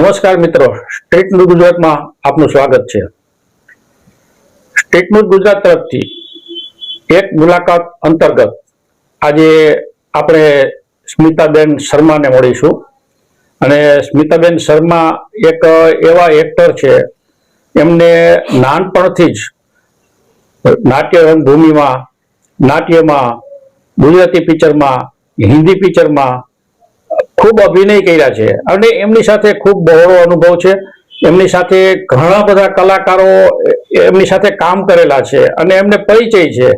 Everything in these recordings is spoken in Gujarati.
નમસ્કાર મિત્રો, સ્ટેટ ન્યૂઝ ગુજરાતમાં આપનું સ્વાગત છે। સ્ટેટ ન્યૂઝ ગુજરાત તરફથી એક મુલાકાત અંતર્ગત આજે આપણે સ્મિતાબેન શર્માને મળીશું અને સ્મિતાબેન શર્મા એક એવા એક્ટર છે, એમને નાનપણથી જ નાટ્ય રંગભૂમિમાં, નાટ્યમાં, ગુજરાતી પિક્ચરમાં, હિન્દી પિક્ચરમાં ખૂબ અભિનય કર્યા છે અને એમની સાથે ખૂબ બહોળો અનુભવ છે। એમની સાથે ઘણા બધા કલાકારો એમની સાથે કામ કરેલા છે અને એમને પરિચય છે।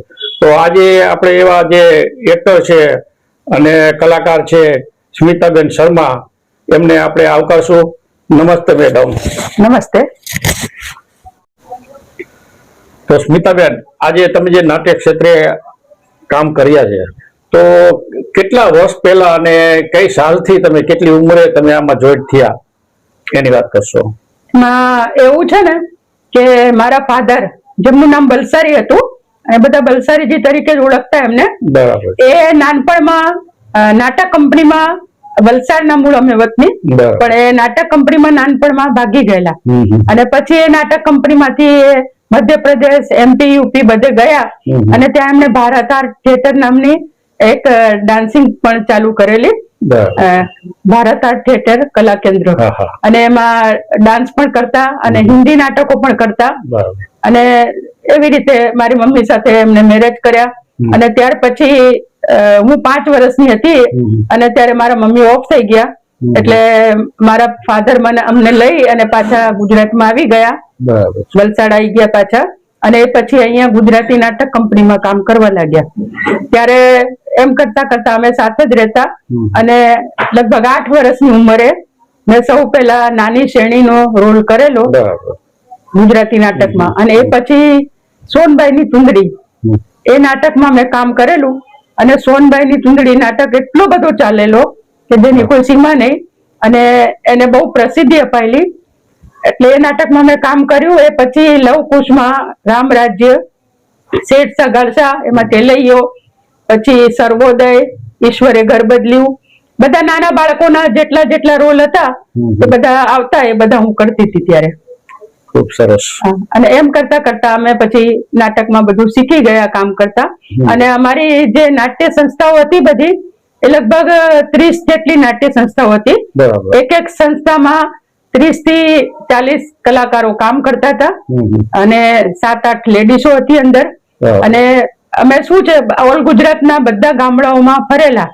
તો આજે આપણે એવા જે એક્ટર છે અને કલાકાર છે સ્મિતાબેન શર્મા, એમને આપણે આવકારશું। નમસ્તે મેડમ। નમસ્તે। તો સ્મિતાબેન, આજે તમે જે નાટ્ય ક્ષેત્રે કામ કર્યા છે, તો કેટલા વર્ષ પહેલા અને કઈ સાલથી તમે, કેટલી ઉંમરે તમે આમાં જોઈન્ટ થયા એની વાત કરશો? એવું છે ને કે મારા ફાધર, જેમનું નામ બલસારી હતું અને બધા બલસારીજી તરીકે જ ઓળખતા એમને, બરાબર, એ નાનપણમાં નાટક કંપનીમાં, વલસાડના મૂળ અમે વતની, પણ એ નાટક કંપનીમાં નાનપણમાં ભાગી ગયેલા અને પછી એ નાટક કંપનીમાંથી મધ્યપ્રદેશ, MP, UP બધે ગયા અને ત્યાં એમને ભારત આર્ટ થિયેટર નામની એક ડાન્સિંગ પણ ચાલુ કરેલી, ભારત આર્ટ થિયેટર કલા કેન્દ્ર, અને એમાં ડાન્સ પણ કરતા અને હિન્દી નાટકો પણ કરતા। અને એવી રીતે મારી મમ્મી સાથે એમને મેરેજ કર્યા અને ત્યાર પછી હું 5 વર્ષની હતી અને ત્યારે મારા મમ્મી ઓફ થઈ ગયા, એટલે મારા ફાધર અમને લઈ અને પાછા ગુજરાતમાં આવી ગયા, વલસાડ આવી ગયા પાછા, અને એ પછી અહીંયા ગુજરાતી નાટક કંપનીમાં કામ કરવા લાગ્યા। ત્યારે એમ કરતા કરતા અમે સાથે જ રહેતા અને લગભગ 8 વર્ષની ઉંમરે મેં સૌ પહેલા નાની શેરણીનો રોલ કરેલો ગુજરાતી નાટકમાં, અને એ પછી સોનબાઈની ચુંદડી એ નાટકમાં મેં કામ કરેલું અને સોનબાઈની ચુંદડી નાટક એટલો બધો ચાલેલો કે જેની કોઈ સીમા નહીં અને એને બહુ પ્રસિદ્ધિ અપાયેલી, એટલે એ નાટકમાં મેં કામ કર્યું। એ પછી લવકુશમાં, રામ રાજ્ય, શેઠ સગાડશા, એમાં તેલૈયો, પછી સર્વોદય, ઈશ્વરે ઘર બદલ્યું, બધા નાના બાળકોના જેટલા જેટલા રોલ હતા એ બધા આવતા, એ બધા હું કરતી હતી ત્યારે। ખૂબ સરસ। અને એમ કરતા કરતા અમે પછી નાટકમાં બધું શીખી ગયા કામ કરતા, અને અમારી જે નાટ્ય સંસ્થાઓ હતી બધી એ લગભગ 30 જેટલી નાટ્ય સંસ્થાઓ હતી। એક એક સંસ્થામાં 30 થી 40 કલાકારો કામ કરતા હતા અને 7-8 લેડીસો હતી અંદર। અને અમે શું છે, ઓલ ગુજરાતના બધા ગામડાઓમાં ફરેલા,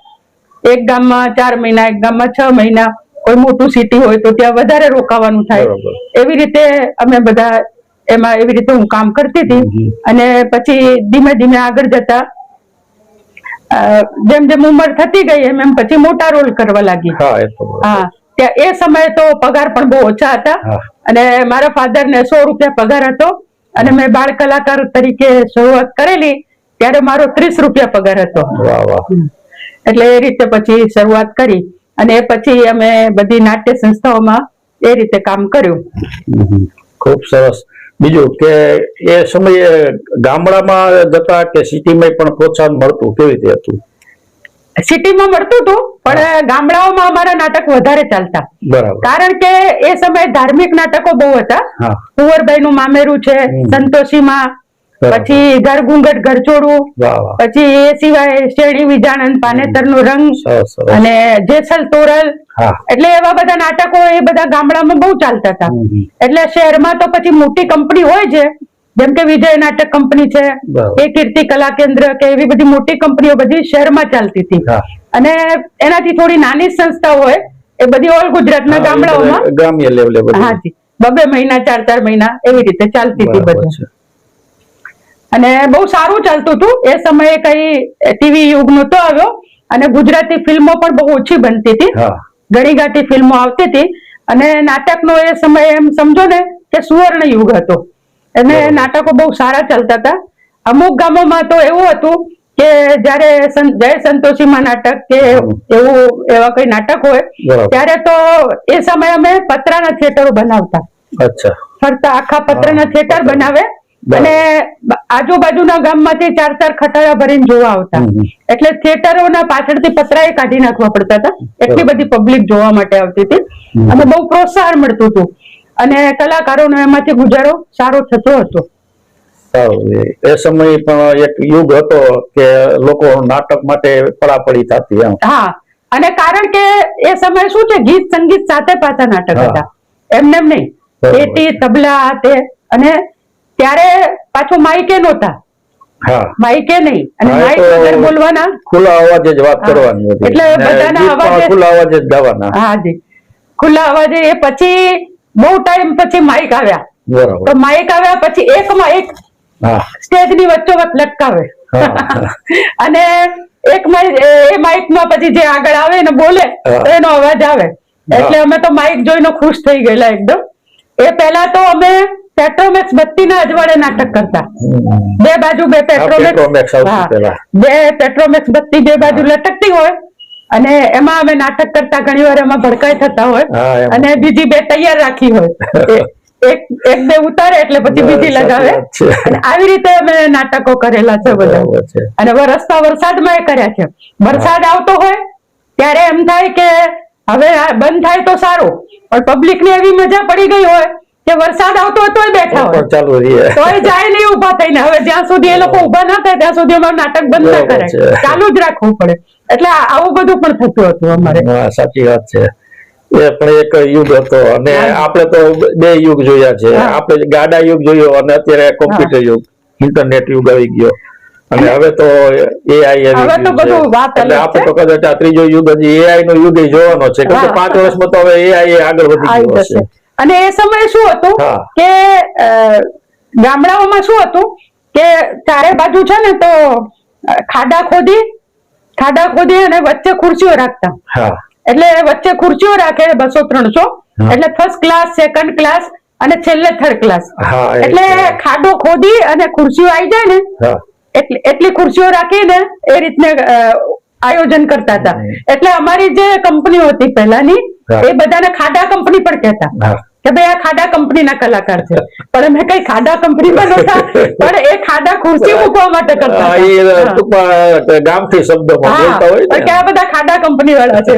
એક ગામમાં 4 મહિના, એક ગામમાં 6 મહિના, કોઈ મોટું સિટી હોય તો ત્યાં વધારે રોકાવાનું થાય, એવી રીતે અમે બધા એમાં એવી રીતે હું કામ કરતી હતી। અને પછી ધીમે ધીમે આગળ જતા જેમ જેમ ઉંમર થતી ગઈ એમ એમ પછી મોટા રોલ કરવા લાગી। એ સમયે તો પગાર પણ બહુ ઓછા હતા અને મારા ફાધર ને 100 રૂપિયા પગાર હતો અને મેં બાળ કલાકાર તરીકે શરૂઆત કરેલી ત્યારે મારો 30 રૂપિયા પગાર હતો। એટલે એ રીતે પછી શરૂઆત કરી અને એ પછી અમે બધી નાટ્ય સંસ્થાઓમાં એ રીતે કામ કર્યું। ખૂબ સરસ। બીજું કે એ સમયે ગામડામાં જતા કે સિટીમાં પણ પ્રોત્સાહન મળતું, કેવી રીતે હતું? સિટીમાં મળતું હતું પણ ગામડાઓમાં અમારા નાટક વધારે ચાલતા, કારણ કે એ સમયે ધાર્મિક નાટકો બહુ હતા। કુંવરબાઈ નું મામેરું છે, સંતોષીમાં, પછી ઘર ઘૂંઘટ ઘરચોડું, પછી એ સિવાય શેરણી વિજાણન, પાનેતર નો રંગ અને જેસલ તોરલ, એટલે એવા બધા નાટકો એ બધા ગામડામાં બહુ ચાલતા હતા। એટલે શહેરમાં તો પછી મોટી કંપની હોય છે, જેમ કે વિજય નાટક કંપની છે કે કીર્તિ કલા કેન્દ્ર કે એવી બધી મોટી કંપનીઓ બધી શહેરમાં ચાલતી હતી, અને એનાથી થોડી નાની સંસ્થા હોય એ બધી ઓલ ગુજરાતના ગામડાઓમાં ગ્રામ્ય લેવલે 2 મહિના 4 મહિના એવી રીતે ચાલતી હતી બધી, અને બહુ સારું ચાલતું હતું। એ સમયે કઈ ટીવી યુગ નહોતો આવ્યો અને ગુજરાતી ફિલ્મો પણ બહુ ઓછી બનતી હતી, ગણીગાટી ફિલ્મો આવતી હતી, અને નાટકનો એ સમય એમ સમજો ને કે સુવર્ણ યુગ હતો, અને નાટકો બહુ સારા ચાલતા હતા। અમુક ગામોમાં તો એવું હતું કે જયારે જય સંતોષીમાં નાટક કે એવું એવા કઈ નાટક હોય ત્યારે તો એ સમયે અમે પતરાના થિયેટરો બનાવતા, ફરતા આખા પતરાના થિયેટર બનાવે અને આજુબાજુના ગામમાંથી 4 ખટારા ભરીને જોવા આવતા. એટલે થિયેટરોના પાછળથી પતરાએ કાઢી નાખવા પડતા હતા, એટલી બધી પબ્લિક જોવા માટે આવતી હતી અને બહુ પ્રોત્સાહન મળતું હતું અને કલાકારોનો એમાંથી ગુજારો સારો થતો હતો. એ સમય પણ એક યુગ હતો કે લોકો નાટક માટે પડાપડી થતી. હા, અને કારણ કે એ સમય શું છે, ગીત સંગીત સાથે પાછા નાટક હતા, એમને એમ નહીં, પેટી તબલા તે. અને ત્યારે પાછું માઇકે નહોતા, માઇકે નહીં, અને માઇક વગર બોલવાના, ખુલ્લા અવાજે જ વાત કરવાની, એટલે બધાના અવાજે ખુલ્લા અવાજે જ ગાવાના. હા જી, ખુલ્લા અવાજે. એ પછી બહુ ટાઈમ પછી માઇક આવ્યા, તો માઇક આવ્યા પછી એકમાં એક સ્ટેજ ની વચ્ચોવચ્ચ લટકાવે અને એક એ માઇક માં પછી જે આગળ આવે ને બોલે તો એનો અવાજ આવે. એટલે અમે તો માઇક જોઈને ખુશ થઈ ગયેલા એકદમ. એ પહેલા તો અમે પેટ્રોમેક્સ બત્તીના અજવાળે નાટક કરતા, બે બાજુ બે પેટ્રોમેક્સ બત્તી બે બાજુ લટકતી હોય અને એમાં અમે નાટક કરતા. ઘણી વાર એમાં ભડકાઈ થતા હોય અને બીજી બે તૈયાર રાખી હોય, એક બે ઉતારે એટલે પછી બીજી લગાવે. અને આવી રીતે અમે નાટકો કરેલા છે બધા. અને વરસાદમાં એ કર્યા છે. વરસાદ આવતો હોય ત્યારે એમ થાય કે હવે બંધ થાય તો સારું, પણ પબ્લિક ને એવી મજા પડી ગઈ હોય કે વરસાદ આવતો હોય તોય બેઠા હોય, તોય જાય નહીં ઉભા થઈને. હવે જ્યાં સુધી એ લોકો ઉભા ના થાય ત્યાં સુધી અમારું નાટક બંધ ના કરે, ચાલુ જ રાખવું પડે. એટલે આવું બધું પણ થતું હતું અમારે. સાચી વાત છે. એ પણ એક યુગ હતો. અને આપણે તો બે યુગ જોયા છે. આપણે ગાડા યુગ જોયો અને અત્યારે કોમ્પ્યુટર યુગ, ઇન્ટરનેટ યુગ આવી ગયો. અને હવે તો એઆઈ એટલે આપણે તો કદાચ આ ત્રીજો યુગ હજી એઆઈ નો યુગ જોવાનો છે, કેમ કે 5 વર્ષમાં તો હવે એઆઈ આગળ વધી ગયો છે. અને એ સમયે શું હતું કે ગામડાઓમાં શું હતું કે ચારે બાજુ છે ને તો ખાડા ખોદી અને વચ્ચે ખુરશીઓ રાખતા. એટલે વચ્ચે ખુરશીઓ રાખે 200-300, એટલે ફર્સ્ટ ક્લાસ, સેકન્ડ ક્લાસ અને છેલ્લે થર્ડ ક્લાસ. એટલે ખાડો ખોદી અને ખુરશીઓ આવી જાય ને એટલી ખુરશીઓ રાખીને એ રીતને આયોજન કરતા હતા. એટલે અમારી જે કંપનીઓ હતી પહેલાની, એ બધાને ખાડા કંપની પણ કહેતા કે ભાઈ આ ખાડા કંપનીના કલાકાર છે. પણ અમે કઈ ખાડા કંપનીમાં નહોતા, પણ એ ખાડા ખુરશી મૂકવા માટે કરતા. ગામથી શબ્દોમાં બોલતા હોય કે આ બધા ખાડા કંપની વાળા છે.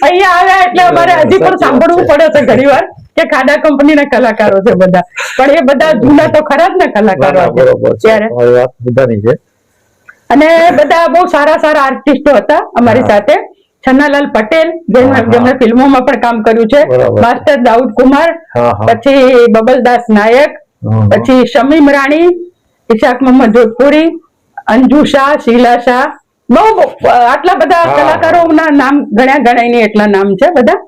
અહીંયા આવ્યા એટલે અમારે હજી પણ સાંભળવું પડે છે ઘણી વાર કે ખાડા કંપનીના કલાકારો છે બધા. પણ એ બધા જૂના તો ખરા જ ને કલાકારો ત્યારે. અને બધા બહુ સારા આર્ટિસ્ટો હતા અમારી સાથે. છન્નાલાલ પટેલ, જેમણે ફિલ્મોમાં પણ કામ કર્યું છે, માસ્ટર દાઉદ કુમાર, પછી બબલદાસ નાયક, પછી શમીમ રાણી, ઇશાક મોહમ્મદ જોધપુરી, અંજુ શાહ, શીલા શાહ, બહુ આટલા બધા કલાકારોના નામ ગણાય એટલા નામ છે બધા.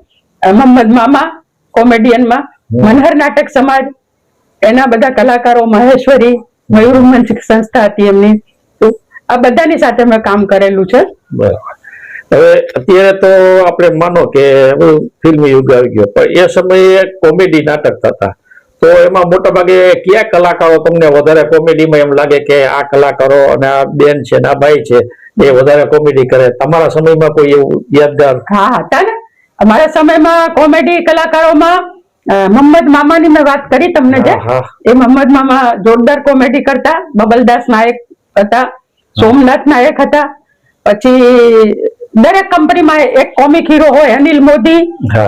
મોહમ્મદ મામા કોમેડિયનમાં, મનહર નાટક સમાજ, એના બધા કલાકારો, મહેશ્વરી, મયુરમંચ સંસ્થા હતી એમની. આ બધાની સાથે મેં કામ કરેલું છે. હવે અત્યારે તો આપણે માનો કે ફિલ્મ યુગ આવી ગયો, પણ એ સમયે કોમેડી નાટક થતા. તો એમાં મોટા ભાગે કયા કલાકારો તમને વધારે કોમેડીમાં એમ લાગે કે આ કલાકારો અને આ બેન છે ને આ ભાઈ છે એ વધારે કોમેડી કરે? તમારા સમયમાં કોઈ એવું યાદગાર? હા, હતા ને. અમારા સમયમાં કોમેડી કલાકારોમાં મોહમ્મદ મામાની મેં વાત કરી તમને, જે એ મોહમ્મદ મામા જોરદાર કોમેડી કરતા. બબલદાસ નાયક હતા, સોમનાથ નાયક હતા. પછી દરેક કંપનીમાં એક કોમિક હીરો હોય, અનિલ મોદી.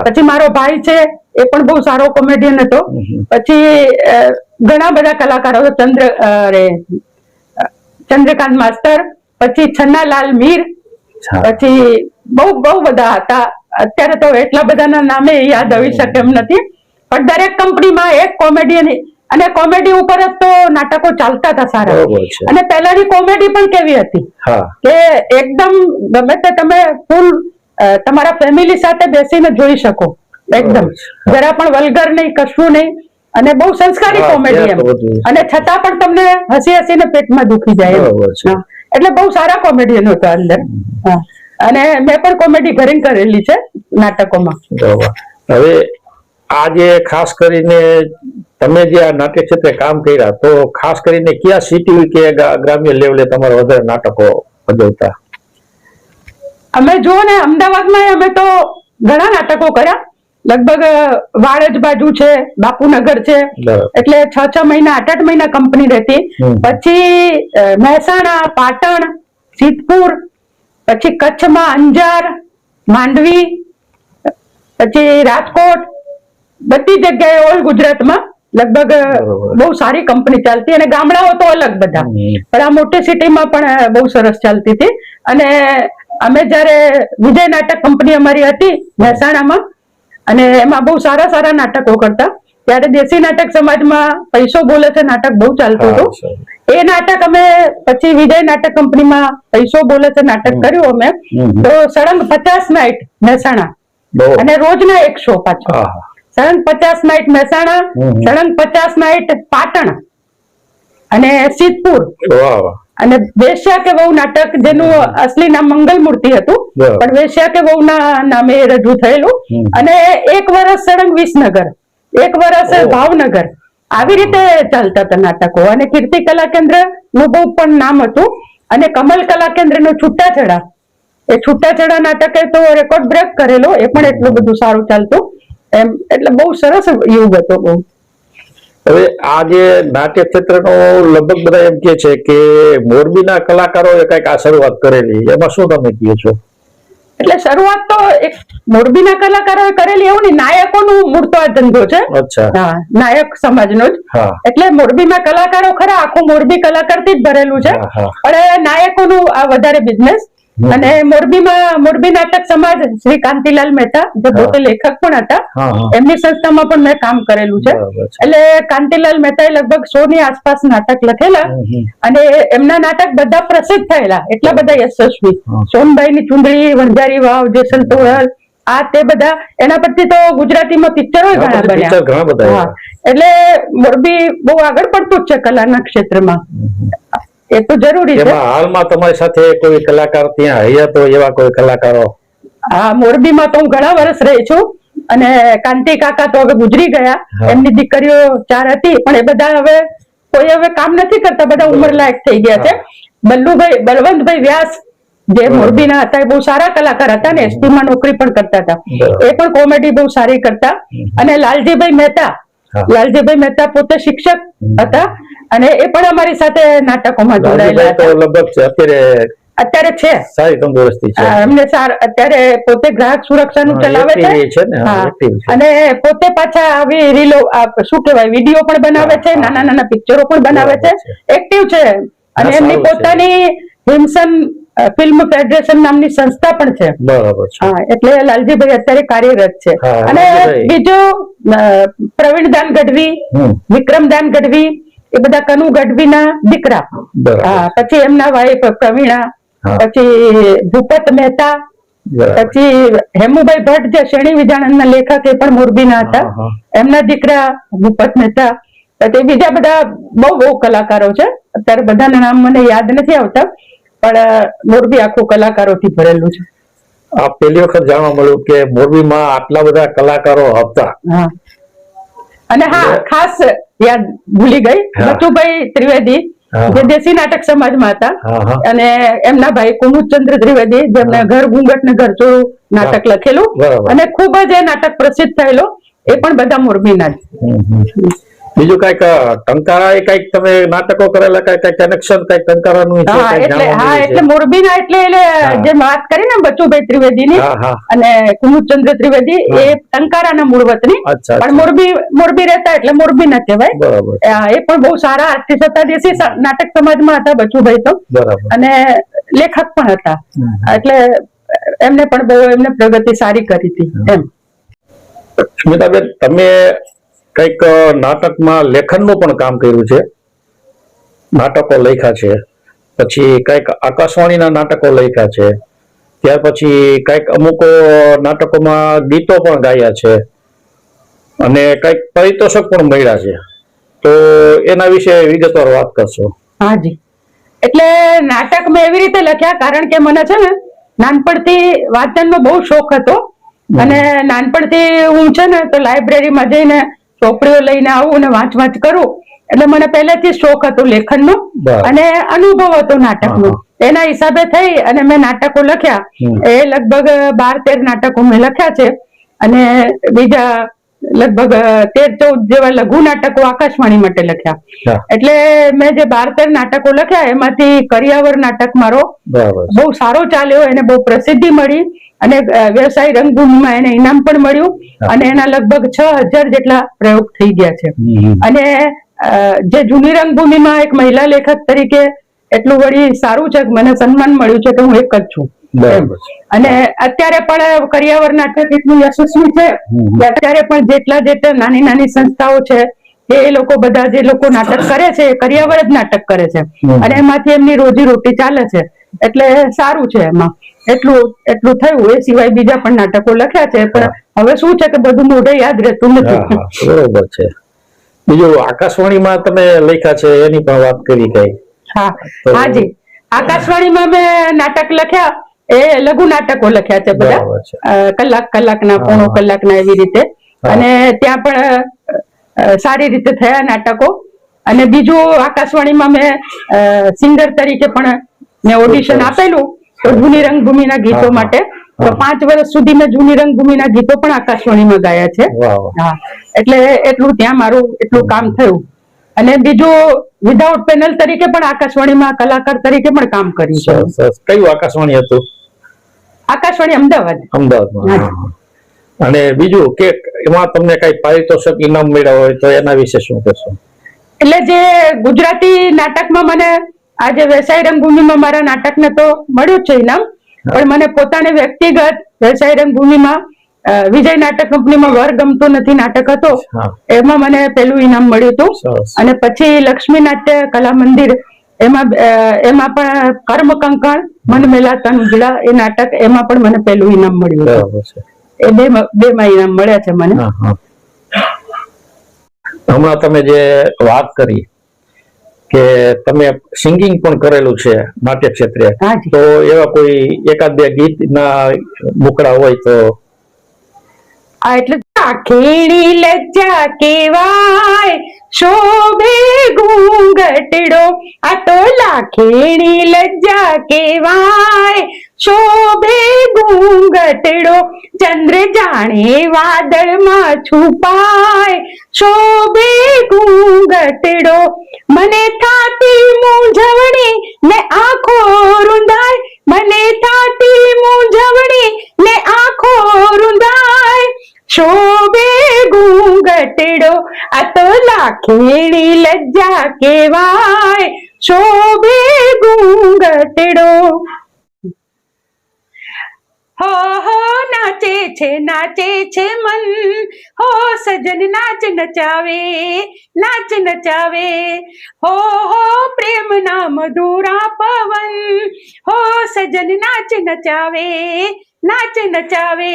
પછી મારો ભાઈ છે, એ પણ બહુ સારો કોમેડિયન હતો. પછી ઘણા બધા કલાકારો, ચંદ્રકાંત માસ્ટર, પછી છન્નાલાલ મીર, પછી બહુ બધા હતા. અત્યારે તો એટલા બધાના નામે યાદ આવી શકે એમ નથી. પણ દરેક કંપનીમાં એક કોમેડિયન, અને કોમેડી ઉપર જ તો નાટકો ચાલતા હતા સારા. અને પહેલાની કોમેડી પણ કેવી હતી કે એકદમ ગમે તે તમે ફૂલ તમારા ફેમિલી સાથે બેસીને જોઈ શકો, એકદમ જરા પણ વલ્ગર નહીં, કશું નહીં, અને બહુ સંસ્કારી કોમેડી એમ. અને છતાં પણ તમને હસીને પેટમાં દુખી જાય. એટલે બહુ સારા કોમેડિયન હતા અંદર. અને મેં પણ કોમેડી ઘણી કરેલી છે નાટકોમાં. હવે આજે ખાસ કરીને તમે જે આ નાટ્ય ક્ષેત્રે કામ કર્યા, તો ખાસ કરીને કયા સિટી કે ગ્રામ્ય લેવલે તમારા વધારે નાટકો ભજવતા? અમે જુઓ ને, અમદાવાદમાં અમે તો ઘણા નાટકો કર્યા. લગભગ વાડજ બાજુ છે, બાપુનગર છે, એટલે 6 મહિના 8 મહિના કંપની રહેતી. પછી મહેસાણા, પાટણ, સિદ્ધપુર, પછી કચ્છમાં અંજાર, માંડવી, પછી રાજકોટ, બધી જગ્યાએ ઓલ ગુજરાતમાં લગભગ બહુ સારી કંપની ચાલતી, અને ગામડાઓ તો અલગ બધા, પણ આ મોટી સિટીમાં પણ બહુ સરસ ચાલતી હતી. અને અમે જયારે વિજય નાટક કંપની અમારી હતી મહેસાણામાં, અને એમાં બહુ સારા સારા નાટકો કરતા, ત્યારે દેશી નાટક સમાજમાં પૈસો બોલે છે નાટક બહુ ચાલતું હતું. એ નાટક અમે પછી વિજય નાટક કંપનીમાં પૈસો બોલે છે નાટક કર્યું અમે, તો સળંગ 50 નાઇટ મહેસાણા, અને રોજના 1 શો પાછો. સળંગ 50 નાઇટ મહેસાણા, સળંગ 50 નાઇટ પાટણ અને સિદ્ધપુર, અને વેશ્યા કે વહુ નાટક, જેનું અસલી નામ મંગલમૂર્તિ હતું, પણ વેશ્યા કે વહુ ના નામે રજૂ થયેલું. અને 1 વર્ષ સળંગ વિસનગર, 1 વર્ષ ભાવનગર, આવી રીતે ચાલતા હતા નાટકો. અને કીર્તિ કલા કેન્દ્ર નું બહુ પણ નામ હતું, અને કમલ કલા કેન્દ્ર નું છૂટાછેડા, એ છૂટાછેડા નાટકે તો રેકોર્ડ બ્રેક કરેલો, એ પણ એટલું બધું સારું ચાલતું એમ. એટલે બહુ સરસ યુગ હતો બહુ. હવે આ જે નાટ્ય ક્ષેત્રનો લગભગ બધા એમ કે છે કે મોરબીના કલાકારોએ કઈક આ શરૂઆત કરેલી, એમાં શું તમે કહો છો? એટલે શરૂઆત તો એક મોરબીના કલાકારોએ કરેલી એવું નહીં, નાયકોનું મૂળ તો આ ધંધો છે. હા, નાયક સમાજનો જ. એટલે મોરબીમાં કલાકારો ખરા, આખું મોરબી કલાકારથી જ ભરેલું છે, પણ નાયકોનું આ વધારે બિઝનેસ. અને મોરબીમાં મોરબી નાટક સમાજ શ્રી કાંતિલાલ મહેતા, જે પોતે લેખક પણ હતા, એમની સંસ્થામાં પણ મેં કામ કરેલું છે. એટલે કાંતિલાલ મહેતાએ લગભગ 100 ની આસપાસ નાટક લખેલા, અને એમના નાટક બધા પ્રસિદ્ધ થયેલા, એટલા બધા યશસ્વી. સોનબાઈ ની ચુંદડી, વણઝારી વાવ, જેસલ તોરલ, આ તે બધા, એના પરથી તો ગુજરાતીમાં પિક્ચરો ઘણા બન્યા. એટલે મોરબી બહુ આગળ પડતું જ છે કલાના ક્ષેત્રમાં, એ તો જરૂરી છે. હાલમાં તમારી સાથે કોઈ કલાકાર ત્યાં હૈયા તો એવા કોઈ કલાકારો? હા, મોરબીમાં તો હું ઘણા વર્ષ રહી છું, અને કાંતિ કાકા તો હવે ગુજરી ગયા, એમની દીકરીઓ 4 હતી, પણ એ બધા હવે કોઈ હવે કામ નથી કરતા, બધા ઉંમરલાયક થઈ ગયા છે. બલવંતભાઈ વ્યાસ, જે મોરબીના હતા, એ બહુ સારા કલાકાર હતા, ને એસટી માં નોકરી પણ કરતા હતા, એ પણ કોમેડી બહુ સારી કરતા. અને લાલજીભાઈ મહેતા પોતે શિક્ષક હતા, અને એ પણ અમારી સાથે નાટકોમાં જોડાયેલા હતા. અત્યારે છે સારી તંદુરસ્તી છે એમને. અત્યારે પોતે ગ્રાહક સુરક્ષાનું ચલાવે છે, અને પોતે પાછા આવી રીલો, શું કહેવાય, વિડીયો પણ બનાવે છે, નાના નાના પિક્ચરો પણ બનાવે છે, એક્ટિવ છે. અને એમની પોતાની હિમસન ફિલ્મ ફેડરેશન નામની સંસ્થા પણ છે. બરાબર છે. હા, એટલે લાલજીભાઈ અત્યારે કાર્યરત છે. અને બીજું પ્રવીણદાન ગઢવી, વિક્રમદાન ગઢવી, એ બધા કનુ ગઢવીના દીકરા. પછી એમના વાઇફ પ્રવીણા, પછી ભૂપત મહેતા, પછી હેમુભાઈ ભટ્ટ, જે શેણી વિજાણંદના લેખક, એ પણ મોરબીના હતા, એમના દીકરા ભૂપત મહેતા. પછી બીજા બધા બહુ કલાકારો છે, અત્યારે બધાના નામ મને યાદ નથી આવતા, પણ મોરબી આખું કલાકારોથી ભરેલું છે. આ પહેલી વખત જાણવા મળ્યું કે મોરબીમાં આટલા બધા કલાકારો હતા. અને હા, ખાસ યાદ ભૂલી ગઈ, બચુભાઈ ત્રિવેદી, જે દેશી નાટક સમાજમાં હતા, અને એમના ભાઈ કુમુદચંદ્ર ત્રિવેદી, જેમને ઘર ઘૂંઘટ ને ઘરચોળું નાટક લખેલું, અને ખૂબ જ એ નાટક પ્રસિદ્ધ થયેલો, એ પણ બધા મોરબીના જ. બીજું કઈક ટંકારા, કઈક તમે નાટકો કરેલા, કઈક કનેક્શન કઈક ટંકારાનું? હા, એટલે મોરબીના, એટલે જે વાત કરી ને બચુભાઈ ત્રિવેદીની અને કુમુદચંદ્ર ત્રિવેદી, એ ટંકારાના મૂળ વતની, પણ મોરબી રહેતા એટલે મોરબીના કહેવાય. એ પણ બહુ સારા આર્ટિસ્ટ હતા, દેશી નાટક સમાજમાં હતા બચુભાઈ તો, અને લેખક પણ હતા. એટલે એમને પણ બહુ પ્રગતિ સારી કરી હતી એમ. સ્મિતાબેન, તમે કઈક નાટકમાં લેખનનું પણ કામ કર્યું છે, નાટકો લખ્યા છે, પછી કઈક આકાશવાણીના નાટકો લખ્યા છે, ત્યાર પછી કઈક અમુક નાટકોમાં ગીતો પણ ગાયા છે, અને કઈક પારિતોષક પણ મળ્યા છે, તો એના વિશે વિગતવાર વાત કરશો? હાજી, એટલે નાટક મેં એવી રીતે લખ્યા, કારણ કે મને છે ને નાનપણથી વાંચનનો બહુ શોખ હતો, અને નાનપણથી હું છે ને તો લાઇબ્રેરીમાં જઈને ચોપડીઓ લઈને આવું ને વાંચ કરું, એટલે મને પહેલેથી શોખ હતો લેખનનો, અને અનુભવ હતો નાટકનો. એના હિસાબે થઈ અને મેં નાટકો લખ્યા, એ લગભગ 12-13 નાટકો મેં લખ્યા છે. અને બીજા લગભગ 13-14 જેવા લઘુ નાટકો આકાશવાણી માટે લખ્યા. હા. એટલે મેં જે 12-13 નાટકો લખ્યા એમાંથી કરિયાવર નાટક મારો બરાબર. બહુ સારો ચાલ્યો, એને બહુ પ્રસિદ્ધિ મળી અને વ્યવસાય રંગભૂમિમાં એને ઇનામ પણ મળ્યું. હા. અને એના લગભગ 6000 જેટલા પ્રયોગ થઈ ગયા છે. અને જે જૂની રંગભૂમિમાં એક મહિલા લેખક તરીકે એટલું વળી સારું છે કે મને સન્માન મળ્યું છે કે હું એક જ છું. બરાબર. અને અત્યારે પણ કરિયાવર નાટક એટલું યશસ્વી છે કે અત્યારે પણ જેટલા નાની નાની સંસ્થાઓ છે એ લોકો બધા જે લોકો નાટક કરે છે એ કરિયાવર જ નાટક કરે છે અને એમાંથી એમની રોજી રોટી ચાલે છે. એટલે સારું છે એમાં. એટલું થયું. એ સિવાય બીજા પણ નાટકો લખ્યા છે, પણ હવે શું છે કે બધું મોઢે યાદ રહેતું નથી. બરોબર છે. બીજું આકાશવાણીમાં તમે લખ્યા છે એની પણ વાત કરી કઈ? હાજી, આકાશવાણીમાં મેં નાટક લખ્યા, એ લઘુ નાટકો લખ્યા છે બધા, કલાકના, પોણો કલાકના એવી રીતે. અને ત્યાં પણ સારી રીતે થયા નાટકો. અને બીજું આકાશવાણીમાં મેં સિંગર તરીકે પણ મેં ઓડિશન આપેલું જૂની રંગભૂમિના ગીતો માટે. તો 5 વર્ષ સુધી મેં જૂની રંગભૂમિના ગીતો પણ આકાશવાણીમાં ગાયા છે. હા, એટલે એટલું ત્યાં મારું એટલું કામ થયું. અને બીજું વિધાઉટ પેનલ તરીકે પણ આકાશવાણીમાં કલાકાર તરીકે પણ કામ કર્યું છે. કયું આકાશવાણી હતું? આકાશવાણી અમદાવાદ. અને બીજું કે એમાં તમને કઈ પારિતોષિક ઇનામ મળ્યા હોય તો એના વિશે શું કહેશો? એટલે જે ગુજરાતી નાટકમાં મને આજે વ્યવસાય રંગભૂમિમાં મારા નાટકને તો મળ્યું જ છે ઇનામ, પણ મને પોતાને વ્યક્તિગત વ્યવસાય રંગભૂમિમાં વિજય નાટક કંપનીમાં વર ગમતો નથી નાટક હતો, એમાં મને પેલું ઇનામ મળ્યું હતું. અને પછી લક્ષ્મી નાટ્ય કલા મંદિર એમાં પણ કર્મ કંકણ મન મેલાતા ઉજળા એ નાટક, એમાં પણ મને પેલું ઇનામ મળ્યું હતું. એ બેમાં ઇનામ મળ્યા છે મને. હમણાં તમે જે વાત કરી કે તમે સિંગિંગ પણ કરેલું છે નાટ્ય ક્ષેત્રે, તો એવા કોઈ એકાદ બે ગીત ના મુકડા હોય તો? એટલે આખેડી લજ્જા કેવાય શોભે ઘૂંઘટડો, આ તો લાખેડી લજ્જા કેવાય શોભે ઘૂંઘટડો, ચંદ્ર જાણે વાદળમાં છુપાય શોભે ઘૂંઘટડો, મને થાતી મૂંઝવણી ને આંખો રૂંધાય, મને થાતી મૂંઝવણી ને આંખો રૂંધાય શોભે ઘૂંઘટડો, આ તો લાખેડી લજ્જા કેવાય શોભે ઘૂંઘટડો. હો હો નાચે છે મન, હો સજન નાચ નચાવે, નાચ નચાવે, હો પ્રેમના મધુરા પવન, હો સજન નાચ નચાવે, નાચ નચાવે,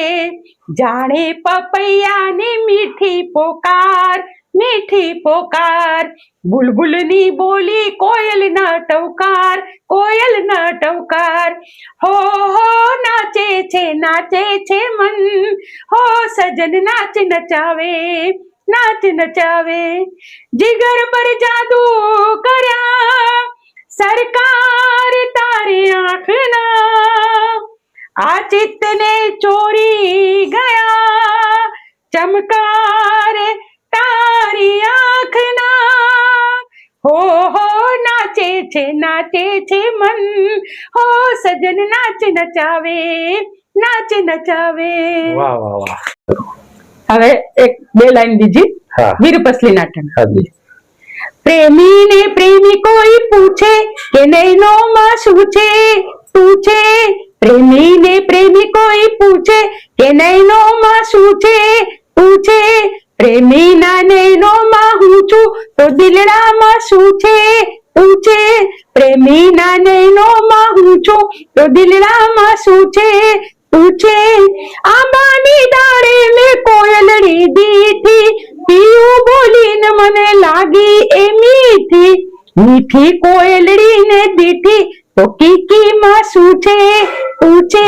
જાણે પપૈયાની મીઠી પોકાર, મીઠી પોકાર, બુલબુલની બોલી કોયલના ટવકાર, કોયલના ટવકાર, હો નાચે છે મન, હો સજન નાચ નચાવે, નાચ નચાવે, જીગર પર જાદુ કર્યા સરકાર તારી આંખના, આ ચિત્તને ચોરી ગયા ચમકાર તારી આંખના, હો નાચે છે મન, હો સજન નાચ નચાવે, નાચ નચાવે. વાહ વાહ વાહ. હવે એક બે લાઈન બીજી. વીરપસલી નાટક. પ્રેમી ને પ્રેમી કોઈ પૂછે કે નૈનોમાં શું છે તું છે, પ્રેમી ને પ્રેમી કોઈ પૂછે કે નૈનોમાં શું છે તું છે, પ્રેમી ના નૈનોમાં હું છું તો દિલડામાં શું છે તું છે, પ્રેમી ના નૈનોમાં હું છું તો દિલડામાં શું છે તું છે, આંબાની ડાળે મેં કોયલડી દીઠી, પીયું બોલીને મને લાગી એ મીઠી, મીઠી કોયલડી ને દીઠી તો કીકીમાં શું છે તું છે,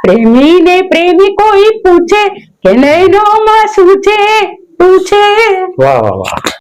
પ્રેમી ને પ્રેમી કોઈ પૂછે કે નૈનોમાં શું છે તું છે. વાહ વાહ વાહ.